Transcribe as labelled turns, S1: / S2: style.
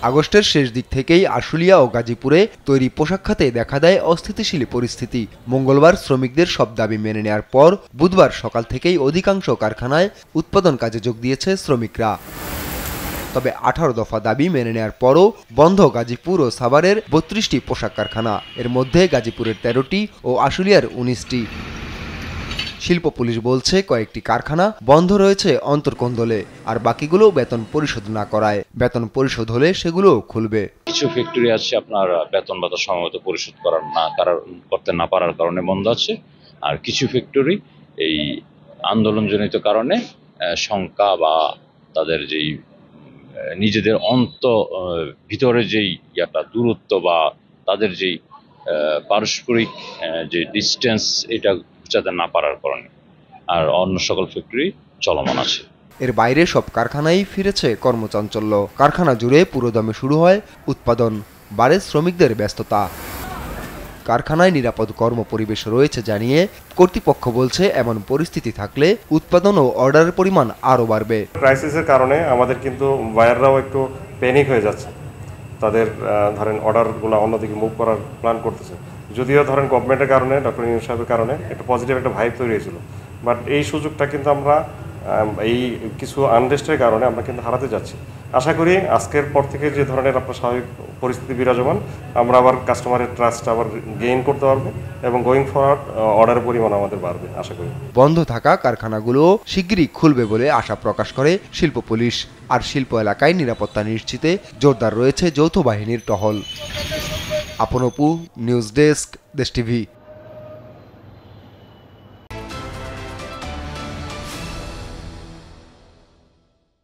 S1: আগস্টের শেষ দিক থেকেই আশুলিয়া ও গাজীপুরে তৈরি পোশাক খাতে দেখা দেয় অস্থিতিশীল পরিস্থিতি। মঙ্গলবার শ্রমিকদের সব দাবি মেনে নেওয়ার পর বুধবার সকাল থেকেই অধিকাংশ কারখানায় উৎপাদন কাজে যোগ দিয়েছে শ্রমিকরা। তবে 18 দফা দাবি মেনে নেওয়ার পরও বন্ধ গাজীপুর ও সাভারের 32টি পোশাক কারখানা, এর মধ্যে গাজীপুরের 13টি ও আশুলিয়ার 19টি। শিল্প পুলিশ বলছে কয়েকটি কারখানা বন্ধ রয়েছে অন্তর্কোন্দলে, আর বাকিগুলো বেতন পরিশোধ না করায়। বেতন পরিশোধ হলে সেগুলো খুলবে।
S2: কিছু ফ্যাক্টরি আছে আপনার বেতন ভাতা সময়মতো পরিশোধ করতে না পারার কারণে বন্ধ আছে, আর কিছু ফ্যাক্টরি এই আন্দোলনজনিত কারণে শঙ্কা বা তাদের যেই নিজেদের ভিতরে যেই দূরত্ব বা তাদের যেই পারস্পরিক যে ডিস্টেন্স এটা ঘুচাতে না পারার কারণে, আর অন্য সকল ফ্যাক্টরি চলমান আছে।
S1: এর বাইরে সব কারখানায় ফিরেছে কর্মচাঞ্চল্য। কারখানা জুড়ে পুরোদমে শুরু হয় উৎপাদন, বাড়ে শ্রমিকদের ব্যস্ততা। কারখানায় নিরাপদ কর্ম পরিবেশ রয়েছে জানিয়ে কর্তৃপক্ষ বলছে এমন পরিস্থিতি থাকলে উৎপাদন ও অর্ডারের পরিমাণ আরও বাড়বে।
S3: ক্রাইসিসের কারণে আমাদের কিন্তু বায়াররাও একটু প্যানিক হয়ে যাচ্ছে, তাদের ধরেন অর্ডারগুলো অন্যদিকে মুভ করার প্ল্যান করতেছে। যদিও ধরেন গভর্নমেন্টের কারণে, ডক্টর ইউনূস সাহেবের কারণে একটা পজিটিভ একটা ভাইব তৈরি হয়েছিল, বাট এই সুযোগটা কিন্তু আমরা এই কিছু আনরেস্টের কারণে আমরা কিন্তু হারাতে যাচ্ছি। আশা করি আজকের পর থেকে যে ধরনের আপনার স্বাভাবিক পরিস্থিতি বিরাজমান, আমরা আবার কাস্টমারের ট্রাস্ট আবার গেইন করতে পারবো এবং গোয়িং ফরওয়ার্ড অর্ডারের পরিমাণ আমাদের বাড়বে আশা করি।
S1: বন্ধ থাকা কারখানাগুলো শিগগিরই খুলবে বলে আশা প্রকাশ করে শিল্প পুলিশ। আর শিল্প এলাকায় নিরাপত্তা নিশ্চিতে জোরদার রয়েছে যৌথ বাহিনীর টহল। আপন অপু, নিউজ ডেস্ক, দেশ টিভি।